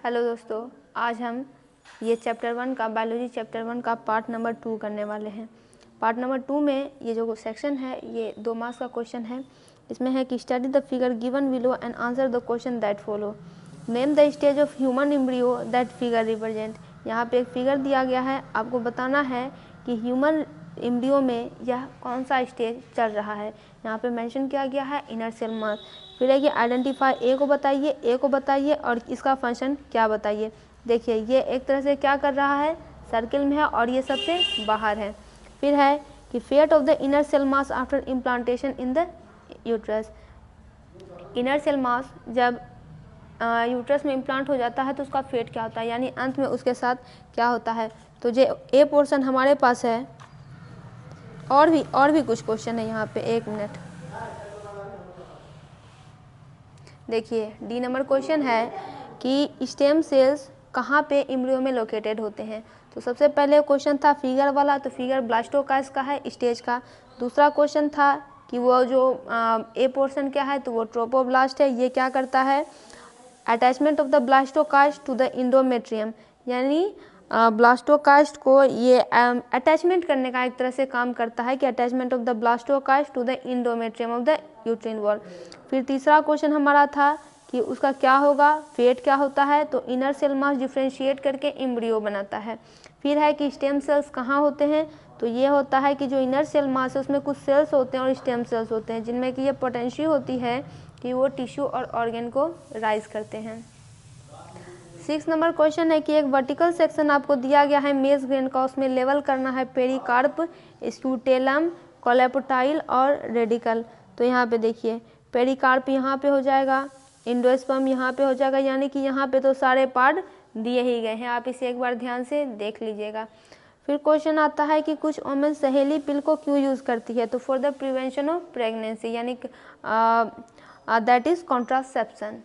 Hello दोस्तों, आज हम ये चैप्टर 1 का बायोलॉजी चैप्टर 1 का पार्ट नंबर 2 करने वाले हैं। पार्ट नंबर 2 में ये जो सेक्शन है ये 2 मार्क्स का क्वेश्चन है। इसमें है कि study the figure given below and answer the question that follow. Name the stage of human embryo that figure represent. यहाँ पे एक फिगर दिया गया है, आपको बताना है कि ह्यूमन एम्ब्रियो में यह कौन सा स्टेज चल रहा है। यहाँ पे मेंशन किया गया है इनर सेल मास। फिर है कि आइडेंटिफाई, ए को बताइए और इसका फंक्शन क्या बताइए। देखिए ये एक तरह से क्या कर रहा है, सर्किल में है और ये सबसे बाहर है। फिर है कि fate of the inner cell mass after implantation in the uterus. Inner cell mass जब यूट्रस में इम्प्लांट हो जाता है तो उसका फेट क्या होता है, यानी अंत में उसके साथ क्या होता है। तो जो ए पोर्शन हमारे पास है, और भी कुछ क्वेश्चन है यहाँ पे, एक मिनट देखिए। डी नंबर क्वेश्चन है कि स्टेम सेल्स कहाँ पे एम्ब्रियो में लोकेटेड होते हैं। तो सबसे पहले क्वेश्चन था फिगर वाला, तो फिगर ब्लास्टोकास्ट का है, स्टेज का। दूसरा क्वेश्चन था कि वो जो ए पोर्शन क्या है, तो वो ट्रोपोब्लास्ट है। ये क्या करता है, attachment of the blastocyst to the endometrium, यानी ब्लास्टोकास्ट को ये अटैचमेंट करने का एक तरह से काम करता है कि attachment of the blastocyst to the endometrium of the uterine wall. फिर तीसरा क्वेश्चन हमारा था कि उसका क्या होगा, फेट क्या होता है। तो इनर सेल मास डिफ्रेंशिएट करके एम्ब्रियो बनाता है। फिर है कि स्टेम सेल्स कहाँ होते हैं, तो ये होता है कि जो इनर सेल मास है उसमें कुछ सेल्स होते हैं और स्टेम सेल्स होते हैं, जिनमें कि ये पोटेंशियल होती है कि वो टिश्यू और ऑर्गन को राइज करते हैं। 6 नंबर क्वेश्चन है कि एक वर्टिकल सेक्शन आपको दिया गया है मेज ग्रेन का, उसमें लेवल करना है पेरिकार्प, स्क्यूटेलम, कोलेप्टाइल और रेडिकल। तो यहाँ पे देखिए पेरिकार्प यहाँ पे हो जाएगा, इंडोस्पर्म यहाँ पे हो जाएगा, यानी कि यहाँ पे तो सारे पार्ट दिए ही गए हैं। आप इसे एक बार ध्यान से देख लीजिएगा। फिर क्वेश्चन आता है कि कुछ वुमेन सहेली पिल को क्यों यूज़ करती है। तो for the prevention of pregnancy, यानी दैट इज कॉन्ट्रासेप्शन।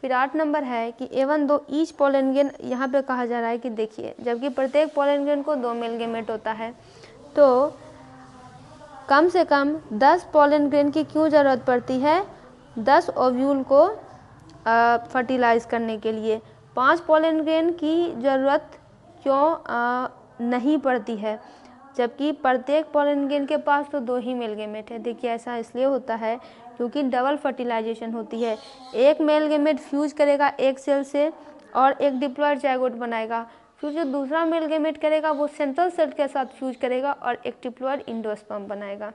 फिर 8 नंबर है कि एवन दो ईच पोलन ग्रेन, यहाँ पे कहा जा रहा है कि देखिए जबकि प्रत्येक पोलन ग्रेन को 2 मेल गेमेट होता है, तो कम से कम 10 पोलन ग्रेन की क्यों ज़रूरत पड़ती है, 10 ओव्यूल को फर्टिलाइज करने के लिए। 5 पोलन ग्रेन की ज़रूरत क्यों नहीं पड़ती है, जबकि प्रत्येक पोलन ग्रेन के पास तो 2 ही मेल गेमेट है। देखिए ऐसा इसलिए होता है क्योंकि डबल फर्टिलाइजेशन होती है। एक मेल गेमेट फ्यूज करेगा एक सेल से और एक डिप्लॉयड जाइगोट बनाएगा, फिर जो दूसरा मेल गेमेट करेगा वो सेंट्रल सेल के साथ फ्यूज करेगा और एक डिप्लॉयड इंडोस्पर्म बनाएगा।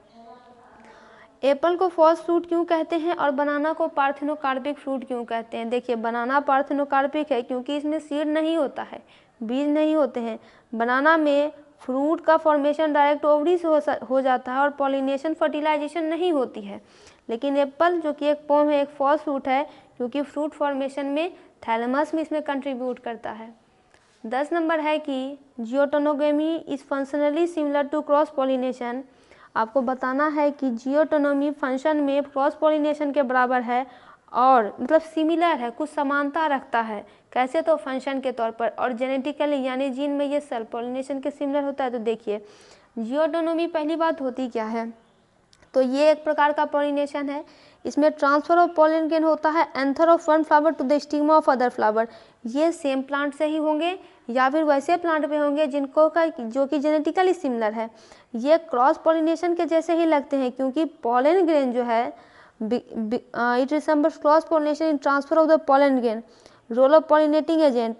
एप्पल को फॉल्स फ्रूट क्यों कहते हैं और बनाना को पार्थेनोकार्पिक फ्रूट क्यों कहते हैं। देखिए बनाना पार्थेनोकार्पिक है क्योंकि इसमें सीड नहीं होता है, बीज नहीं होते हैं। बनाना में फ्रूट का फॉर्मेशन डायरेक्ट ओवरी से हो जाता है और पॉलिनेशन फर्टिलाइजेशन नहीं होती है। लेकिन एप्पल जो कि एक पोम है, एक फॉल्स फ्रूट है क्योंकि फ्रूट फॉर्मेशन में थैलेमस में इसमें कंट्रीब्यूट करता है। 10 नंबर है कि geitonogamy is functionally similar to cross pollination. आपको बताना है कि जियोटोनोमी फंक्शन में क्रॉस पॉलिनेशन के बराबर है और मतलब सिमिलर है, कुछ समानता रखता है। कैसे, तो फंक्शन के तौर पर, और जेनेटिकली यानी जीन में ये सेल्फ पॉलिनेशन के सिमिलर होता है। तो देखिए जियोटोनोमी पहली बात होती क्या है, तो ये एक प्रकार का पॉलिनेशन है। इसमें ट्रांसफर ऑफ पॉलन ग्रेन होता है anther of one flower to the stigma of other flower. ये सेम प्लांट से ही होंगे या फिर वैसे प्लांट पे होंगे जिनको का जो कि जेनेटिकली सिमिलर है। ये क्रॉस पॉलिनेशन के जैसे ही लगते हैं क्योंकि पॉलन ग्रेन जो है it resembles cross pollination in transfer of the pollen grain. Role of pollinating agent,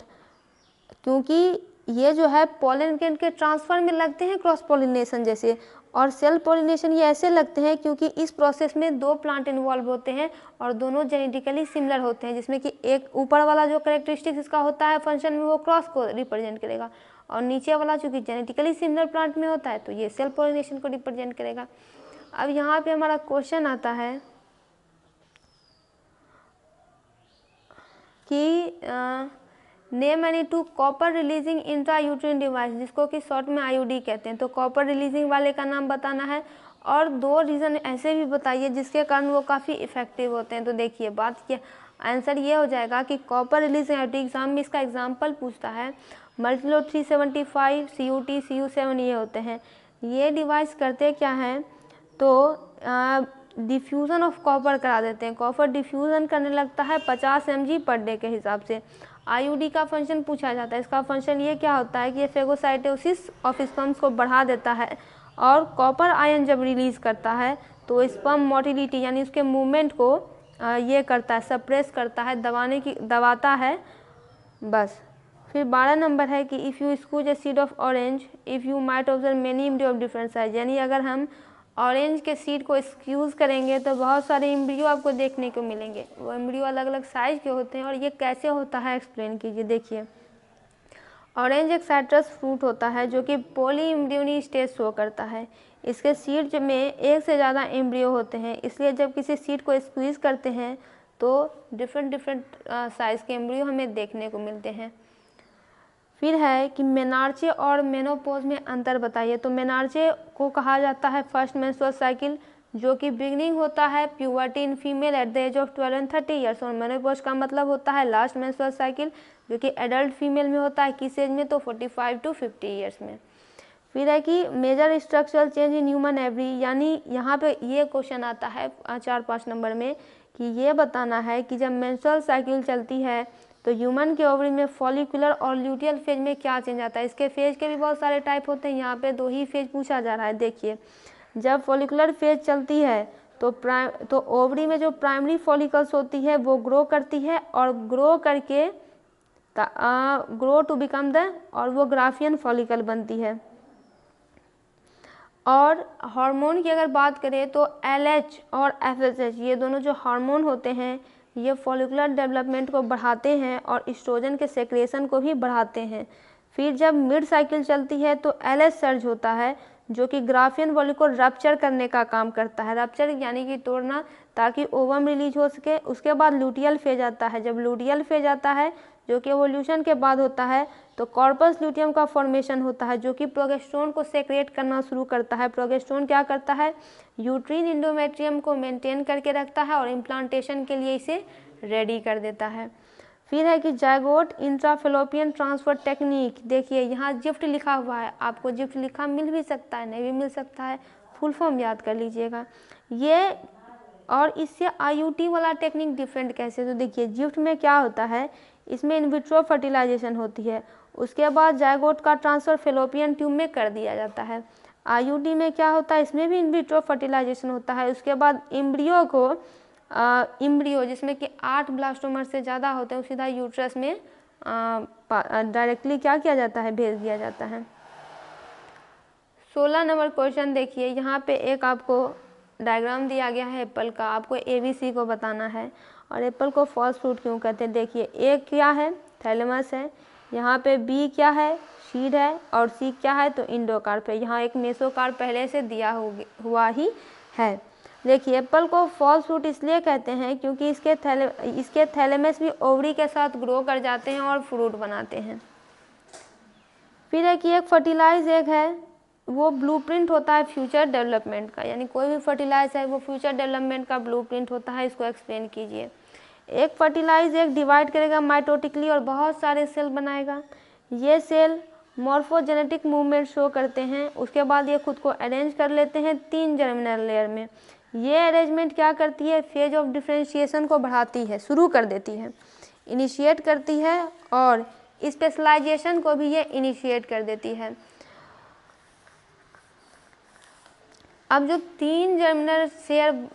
क्योंकि ये जो है पॉलन ग्रेन के ट्रांसफर में लगते हैं क्रॉस पॉलिनेशन जैसे, और सेल्फ पॉलिनेशन ये ऐसे लगते हैं क्योंकि इस प्रोसेस में 2 प्लांट इन्वॉल्व होते हैं और दोनों जेनेटिकली सिमिलर होते हैं, जिसमें कि एक ऊपर वाला जो कैरेक्टरिस्टिक्स इसका होता है फंक्शन में वो क्रॉस को रिप्रेजेंट करेगा और नीचे वाला चूंकि जेनेटिकली सिमिलर प्लांट में होता है तो ये सेल्फ पॉलिनेशन को रिप्रेजेंट करेगा। अब यहाँ पे हमारा क्वेश्चन आता है कि name any 2 copper releasing intra uterine device, जिसको कि शॉर्ट में आईयूडी कहते हैं। तो कॉपर रिलीजिंग वाले का नाम बताना है और 2 रीज़न ऐसे भी बताइए जिसके कारण वो काफ़ी इफेक्टिव होते हैं। तो देखिए बात ये आंसर ये हो जाएगा कि कॉपर रिलीजिंग आईयूडी, एग्जाम में इसका एग्जाम्पल पूछता है मल्टीलो 375, CUT, CU7 ये होते हैं। ये डिवाइस करते क्या हैं, तो डिफ्यूज़न ऑफ कॉपर करा देते हैं। कॉपर डिफ्यूज़न करने लगता है 50 mg पर डे के हिसाब से। आईयूडी का फंक्शन पूछा जाता है। इसका फंक्शन ये क्या होता है कि ये फेगोसाइटोसिस ऑफ स्पर्म्स को बढ़ा देता है और कॉपर आयन जब रिलीज़ करता है तो स्पर्म मोटिलिटी यानी उसके मूवमेंट को ये करता है, सप्रेस करता है, दबाता है। बस फिर 12 नंबर है कि if you squeeze a seed of orange if you might observe many embryo of different size, यानी अगर हम ऑरेंज के सीड को स्क्यूज़ करेंगे तो बहुत सारे एम्ब्रियो आपको देखने को मिलेंगे। वो एम्ब्रियो अलग अलग साइज़ के होते हैं और ये कैसे होता है एक्सप्लेन कीजिए। देखिए, ऑरेंज एक साइट्रस फ्रूट होता है जो कि पॉली एम्ब्रियोनी स्टेज शो करता है। इसके सीड में एक से ज़्यादा एम्ब्रियो होते हैं, इसलिए जब किसी सीड को स्क्वीज़ करते हैं तो डिफरेंट साइज़ के एम्ब्रियो हमें देखने को मिलते हैं। फिर है कि मेनार्चे और मेनोपॉज में अंतर बताइए। तो मेनार्चे को कहा जाता है फर्स्ट मेंस्ट्रुअल साइकिल, जो कि बिगनिंग होता है puberty in female at the age of 12 and 30 years, और मेनोपॉज का मतलब होता है लास्ट मेंस्ट्रुअल साइकिल, जो कि एडल्ट फीमेल में होता है किस एज में, तो 45 to 50 ईयर्स में। फिर है कि major structural change in human ovary, यानी यहाँ पे ये क्वेश्चन आता है 4-5 नंबर में कि ये बताना है कि जब मेंस्ट्रुअल साइकिल चलती है तो ह्यूमन के ओवरी में फॉलिकुलर और ल्यूटियल फेज में क्या चेंज आता है। इसके फेज के भी बहुत सारे टाइप होते हैं, यहाँ पे 2 ही फेज पूछा जा रहा है। देखिए, जब फॉलिकुलर फेज चलती है तो ओवरी में जो प्राइमरी फॉलिकल्स होती है वो ग्रो करती है और ग्रो करके ग्रो टू बिकम द, और वो ग्राफियन फॉलिकल बनती है। और हार्मोन की अगर बात करें तो LH और FSH ये दोनों जो हार्मोन होते हैं ये फॉलिकुलर डेवलपमेंट को बढ़ाते हैं और एस्ट्रोजन के सेक्रेशन को भी बढ़ाते हैं। फिर जब मिड साइकिल चलती है तो LH सर्ज होता है जो कि ग्राफियन वॉल्यूम को रप्चर करने का काम करता है। रप्चर यानी कि तोड़ना, ताकि ओवम रिलीज हो सके। उसके बाद लूटियल फेज आता है। जब लूटियल फेज आता है जो कि एवोल्यूशन के बाद होता है तो कॉर्पस ल्यूटियम का फॉर्मेशन होता है जो कि प्रोगेस्टेरोन को सेक्रेट करना शुरू करता है। प्रोगेस्टेरोन क्या करता है, यूट्रीन इंडोमेट्रियम को मेंटेन करके रखता है और इम्प्लांटेशन के लिए इसे रेडी कर देता है। फिर है कि जायगोट इंट्राफेलोपियन ट्रांसफर टेक्निक। देखिए, यहाँ जिफ्ट लिखा हुआ है, आपको जिफ्ट लिखा मिल भी सकता है, नहीं भी मिल सकता है, फुल फॉर्म याद कर लीजिएगा ये। और इससे IUT वाला टेक्निक डिफरेंट कैसे, तो देखिए जिफ्ट में क्या होता है, इसमें इनविट्रो फर्टिलाइजेशन होती है, उसके बाद जायगोट का ट्रांसफ़र फेलोपियन ट्यूब में कर दिया जाता है। IUT में क्या होता है, इसमें भी इनविट्रो फर्टिलाइजेशन होता है। उसके बाद एम्ब्रियो जिसमें कि 8 ब्लास्टोमर से ज़्यादा होते हैं सीधा यूट्रस में डायरेक्टली क्या किया जाता है, भेज दिया जाता है। 16 नंबर क्वेश्चन देखिए, यहाँ पे एक आपको डायग्राम दिया गया है एप्पल का, आपको ABC को बताना है। और एप्पल को फॉल्स फ्रूट क्यों कहते हैं, देखिए A क्या है, थैलेमस है, यहाँ पे B क्या है, सीड है, और C क्या है, तो इंडोकार्प है। यहाँ एक मेसोकार्प पहले से दिया हुआ ही है। देखिए, एप्पल को फॉल्स फ्रूट इसलिए कहते हैं क्योंकि इसके थैलेमस भी ओवरी के साथ ग्रो कर जाते हैं और फ्रूट बनाते हैं। फिर है कि एक फर्टिलाइज एग है, वो ब्लूप्रिंट होता है फ्यूचर डेवलपमेंट का, यानी कोई भी फर्टिलाइज है वो फ्यूचर डेवलपमेंट का ब्लूप्रिंट होता है। इसको एक्सप्लेन कीजिए। एक फर्टिलाइज एग डिवाइड करेगा माइटोटिकली और बहुत सारे सेल बनाएगा। ये सेल मॉर्फोजेनेटिक मूवमेंट शो करते हैं। उसके बाद ये खुद को अरेंज कर लेते हैं 3 जर्मिनल लेयर में। ये अरेंजमेंट क्या करती है, फेज ऑफ डिफ्रेंशिएशन को बढ़ाती है, शुरू कर देती है, इनिशिएट करती है, और स्पेशलाइजेशन को भी ये इनिशिएट कर देती है। अब जो 3 जर्मिनल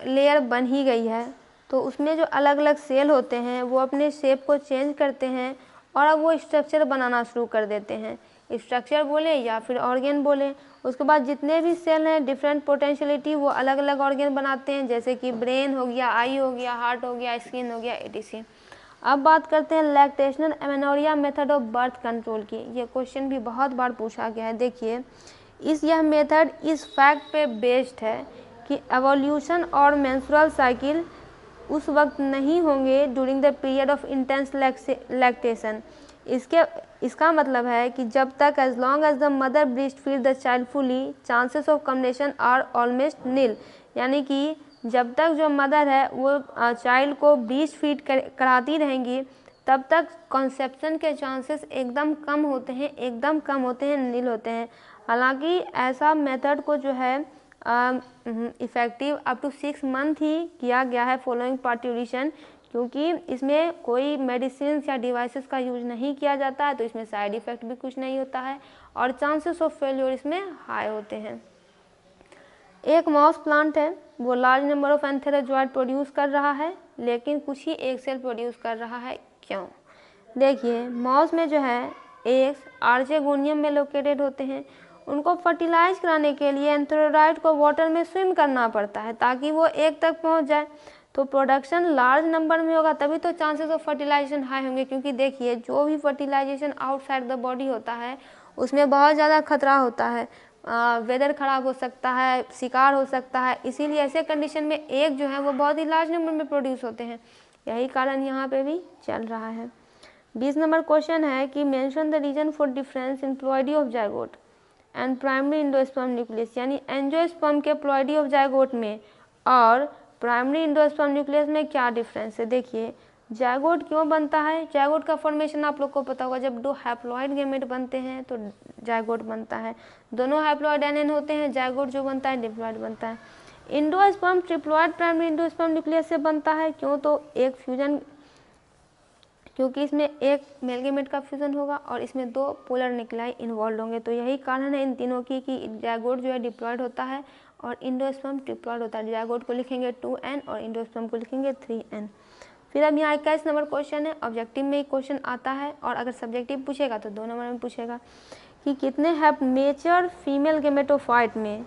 लेयर बन ही गई है तो उसमें जो अलग अलग सेल होते हैं वो अपने शेप को चेंज करते हैं और अब वो स्ट्रक्चर बनाना शुरू कर देते हैं। स्ट्रक्चर बोले या फिर ऑर्गेन बोले। उसके बाद जितने भी सेल हैं डिफरेंट पोटेंशियलिटी वो अलग अलग ऑर्गेन बनाते हैं, जैसे कि ब्रेन हो गया, आई हो गया, हार्ट हो गया, स्किन हो गया, etc। अब बात करते हैं lactational amenorrhea method of birth control की। ये क्वेश्चन भी बहुत बार पूछा गया है। देखिए, यह मेथड इस फैक्ट पे बेस्ड है कि एवोल्यूशन और मेंस्ट्रुअल साइकिल उस वक्त नहीं होंगे during the period of intense lactation. इसका मतलब है कि जब तक as long as the mother breast feed the child fully chances of combination are almost nil, यानी कि जब तक जो मदर है वो चाइल्ड को ब्रेस्ट फीड कराती रहेंगी तब तक कॉन्सेप्शन के चांसेस एकदम कम होते हैं, नील होते हैं। हालांकि ऐसा मेथड को जो है इफ़ेक्टिव अप टू 6 मंथ ही किया गया है फॉलोइंग पार्ट्यूरेशन, क्योंकि इसमें कोई मेडिसिन या डिवाइसेस का यूज नहीं किया जाता है, तो इसमें साइड इफ़ेक्ट भी कुछ नहीं होता है और चांसेस ऑफ फेल्योर इसमें हाई होते हैं। एक माउस प्लांट है, वो लार्ज नंबर ऑफ एंथेरोजोइड प्रोड्यूस कर रहा है, लेकिन कुछ ही एग सेल प्रोड्यूस कर रहा है, क्यों? देखिए, माउस में जो है एग्स आर्चेगोनियम में लोकेटेड होते हैं। उनको फर्टिलाइज कराने के लिए एंथेरोजोइड को वाटर में स्विम करना पड़ता है ताकि वो एग तक पहुंच जाए। तो प्रोडक्शन लार्ज नंबर में होगा तभी तो चांसेस ऑफ फर्टिलाइजेशन हाई होंगे, क्योंकि देखिए जो भी फर्टिलाइजेशन आउटसाइड द बॉडी होता है उसमें बहुत ज़्यादा खतरा होता है, वेदर ख़राब हो सकता है, शिकार हो सकता है, इसीलिए ऐसे कंडीशन में एग जो है वो बहुत ही लार्ज नंबर में प्रोड्यूस होते हैं। यही कारण यहाँ पे भी चल रहा है। 20 नंबर क्वेश्चन है कि mention the reason for difference in ploidy of zygote and primary endosperm nucleus, यानी एंजियोस्पर्म के प्लॉइडी ऑफ जायगोट में और प्राइमरी एंडोस्पर्म न्यूक्लियस में क्या डिफरेंस है। देखिए, जायगोट क्यों बनता है? जायगोट का फॉर्मेशन आप लोग को पता होगा, जब दो हैप्लॉइड गैमेट बनते हैं तो जायगोट बनता है। दोनों हैप्लॉइड एनएन होते हैं, जायगोट जो बनता है डिप्लॉइड बनता है। Endosperm triploid primary endosperm nucleus से बनता है, क्यों? तो एक फ्यूजन, क्योंकि इसमें एक मेल गैमेट का फ्यूजन होगा और इसमें दो पोलर न्यूक्लियाई इन्वॉल्व होंगे। तो यही कारण है इन तीनों की कि जायगोट जो है डिप्लॉइड होता है और इंडोस्पर्म ट्रिप्लॉइड होता है। जायगोट को लिखेंगे 2n और इंडोस्पर्म को लिखेंगे 3n। फिर अब यहाँ 21 नंबर क्वेश्चन है, ऑब्जेक्टिव में एक क्वेश्चन आता है और अगर सब्जेक्टिव पूछेगा तो 2 नंबर में पूछेगा कि कितने हैव मेचर फीमेल गेमेटोफाइट में,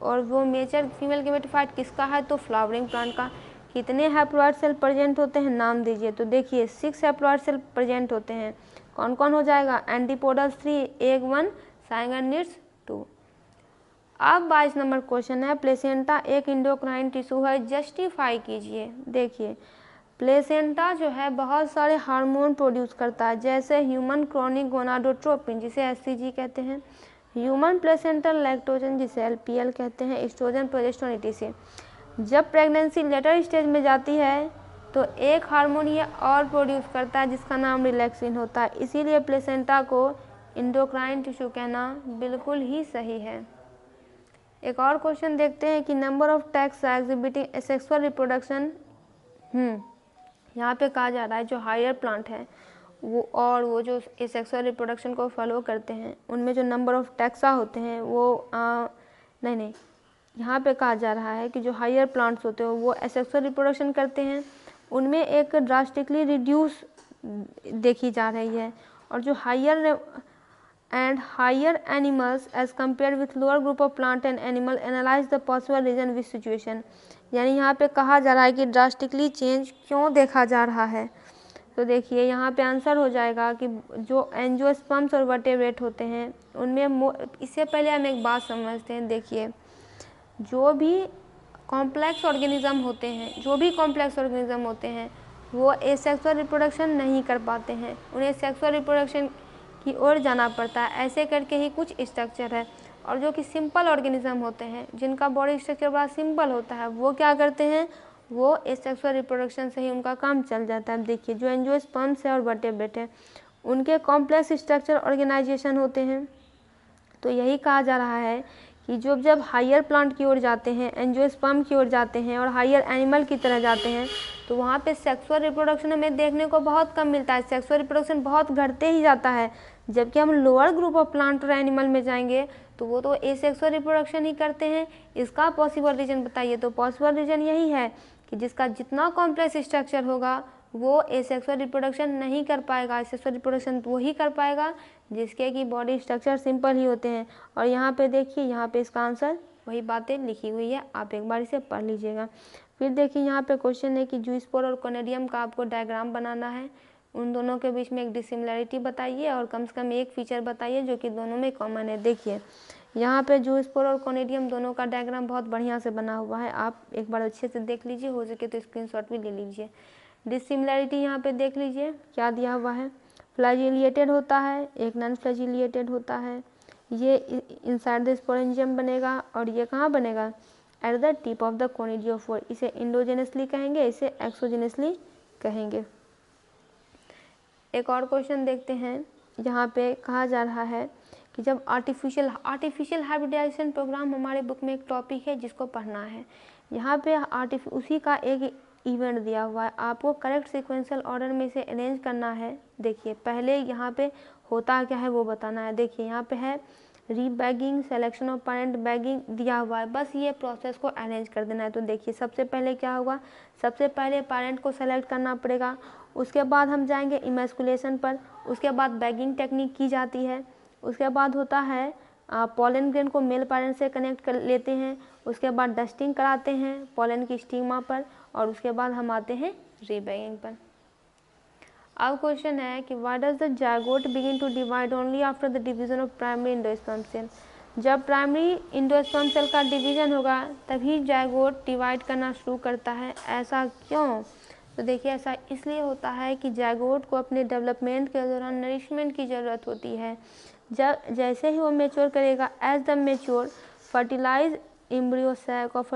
और वो मेचर फीमेल गेमेटोफाइट किसका है? तो फ्लावरिंग प्लांट का। कितने हैप्लॉइड सेल प्रेजेंट होते हैं, नाम दीजिए। तो देखिए 6 हैप्लॉइड सेल प्रेजेंट होते हैं। कौन कौन हो जाएगा? Antipodals 3, egg 1, साइगोनिड्स 2। अब 22 नंबर क्वेश्चन है, प्लेसेंटा एक इंडोक्राइन टिश्यू है, जस्टिफाई कीजिए। देखिए, प्लेसेंटा जो है बहुत सारे हार्मोन प्रोड्यूस करता है, जैसे ह्यूमन क्रोनिक गोनाडोट्रोपिन जिसे एचसीजी कहते हैं, ह्यूमन प्लेसेंटल लैक्टोजन जिसे एलपीएल कहते हैं, एस्ट्रोजन, प्रोजेस्टेरोन, etc। जब प्रेगनेंसी लेटर स्टेज में जाती है तो एक हार्मोन ये और प्रोड्यूस करता है जिसका नाम रिलैक्सिन होता है, इसीलिए प्लेसेंटा को इंडोक्राइन टिश्यू कहना बिल्कुल ही सही है। एक और क्वेश्चन देखते हैं कि number of tax exhibiting asexual reproduction, यहाँ पे कहा जा रहा है जो हायर प्लांट है वो जो एसेक्सुअल रिप्रोडक्शन को फॉलो करते हैं उनमें जो नंबर ऑफ टैक्सा होते हैं वो नहीं, यहाँ पे कहा जा रहा है कि जो हायर प्लांट्स होते हैं वो एसेक्सुअल रिप्रोडक्शन करते हैं, उनमें एक ड्रास्टिकली रिड्यूस देखी जा रही है। और जो higher animals as compare with lower group of plant and animal analyse the possible reason with situation, यानी यहाँ पे कहा जा रहा है कि ड्रास्टिकली चेंज क्यों देखा जा रहा है। तो देखिए यहाँ पे आंसर हो जाएगा कि जो एंजियोस्पर्म्स और वर्टेब्रेट होते हैं उनमें, इससे पहले हम एक बात समझते हैं। देखिए, जो भी कॉम्प्लेक्स ऑर्गेनिज्म होते हैं वो एसेक्सुअल रिप्रोडक्शन नहीं कर पाते हैं, उन्हें सेक्सुअल रिप्रोडक्शन की ओर जाना पड़ता है। ऐसे करके ही कुछ स्ट्रक्चर है। और जो कि सिंपल ऑर्गेनिज्म होते हैं जिनका बॉडी स्ट्रक्चर बड़ा सिंपल होता है वो क्या करते हैं, वो एसेक्सुअल रिप्रोडक्शन से ही उनका काम चल जाता है। देखिए, जो एंजियोस्पर्म्स है और वर्टेब्रेट है उनके कॉम्प्लेक्स स्ट्रक्चर ऑर्गेनाइजेशन होते हैं। तो यही कहा जा रहा है कि जब हायर प्लांट की ओर जाते हैं, एंजियोस्पर्म की ओर जाते हैं और हायर एनिमल की तरह जाते हैं तो वहाँ पे सेक्सुअल रिप्रोडक्शन हमें देखने को बहुत कम मिलता है, सेक्सुअल रिप्रोडक्शन बहुत घटते ही जाता है। जबकि हम लोअर ग्रुप ऑफ प्लांट और एनिमल में जाएंगे तो वो तो एसेक्सुअल रिप्रोडक्शन ही करते हैं। इसका पॉसिबल रीजन बताइए। तो पॉसिबल रीजन यही है कि जिसका जितना कॉम्प्लेक्स स्ट्रक्चर होगा वो एसेक्सुअल रिप्रोडक्शन नहीं कर पाएगा। एसेक्सुअल रिप्रोडक्शन वो ही कर पाएगा जिसके कि बॉडी स्ट्रक्चर सिंपल ही होते हैं। और यहाँ पे देखिए, यहाँ पे इसका आंसर वही बातें लिखी हुई है, आप एक बार इसे पढ़ लीजिएगा। फिर देखिए यहाँ पे क्वेश्चन है कि जूस्पोर और कोनेडियम का आपको डायग्राम बनाना है, उन दोनों के बीच में एक डिसिमिलरिटी बताइए और कम से कम एक फीचर बताइए जो कि दोनों में कॉमन है। देखिए यहाँ पे जूस्पोर और कोनेडियम दोनों का डायग्राम बहुत बढ़िया से बना हुआ है, आप एक बार अच्छे से देख लीजिए, हो सके तो स्क्रीनशॉट भी ले लीजिए। डिसिमिलरिटी यहाँ पे देख लीजिए क्या दिया हुआ है, फ्लैजिलिएटेड होता है, एक नॉन फ्लैजिलिएटेड होता है। ये इनसाइड द स्पोरेंजियम बनेगा और ये कहाँ बनेगा, at the tip of the conidiophore. इसे इंडोजेनसली कहेंगे, इसे एक्सोजेनसली कहेंगे। एक और क्वेश्चन देखते हैं, यहाँ पे कहा जा रहा है कि जब आर्टिफिशियल हाइब्रिडाइजेशन प्रोग्राम हमारे बुक में एक टॉपिक है जिसको पढ़ना है। यहाँ पे उसी का एक इवेंट दिया हुआ है, आपको करेक्ट सीक्वेंशियल ऑर्डर में से अरेंज करना है। देखिए पहले यहाँ पे होता क्या है वो बताना है। देखिए यहाँ पे है रीबैगिंग, सेलेक्शन ऑफ पैरेंट, बैगिंग दिया हुआ है, बस ये प्रोसेस को अरेंज कर देना है। तो देखिए सबसे पहले क्या होगा, सबसे पहले पैरेंट को सेलेक्ट करना पड़ेगा, उसके बाद हम जाएंगे इमैस्कुलेशन पर, उसके बाद बैगिंग टेक्निक की जाती है, उसके बाद होता है पॉलन ग्रेन को मेल पैरेंट से कनेक्ट कर लेते हैं, उसके बाद डस्टिंग कराते हैं पॉलन की स्टिग्मा पर, और उसके बाद हम आते हैं रीबैगिंग पर। अब क्वेश्चन है कि why does the zygote begin to divide only after the division of primary endosperm cell. जब प्राइमरी एंडोस्पर्म सेल का डिवीजन होगा तभी जायगोट डिवाइड करना शुरू करता है, ऐसा क्यों? तो देखिए ऐसा इसलिए होता है कि जायगोट को अपने डेवलपमेंट के दौरान नरिशमेंट की ज़रूरत होती है। जब जैसे ही वो मेच्योर करेगा, as the mature fertilize embryo sac of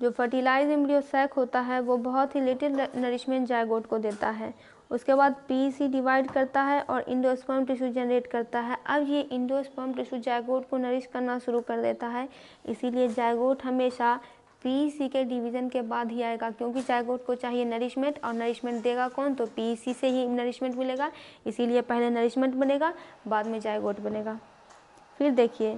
जो फर्टिलाइज एम्ब्रियो सैक होता है वो बहुत ही लिटिल नरिशमेंट जायगोट को देता है। उसके बाद पीईसी डिवाइड करता है और इंडोस्पर्म टिश्यू जनरेट करता है। अब ये इंडोस्पर्म टिश्यू जायगोट को नरिश करना शुरू कर देता है, इसीलिए जायगोट हमेशा पीईसी के डिवीज़न के बाद ही आएगा, क्योंकि जायगोट को चाहिए नरिशमेंट, और नरिशमेंट देगा कौन? तो पीईसी से ही नरिशमेंट मिलेगा, इसीलिए पहले नरिशमेंट बनेगा बाद में जायगोट बनेगा। फिर देखिए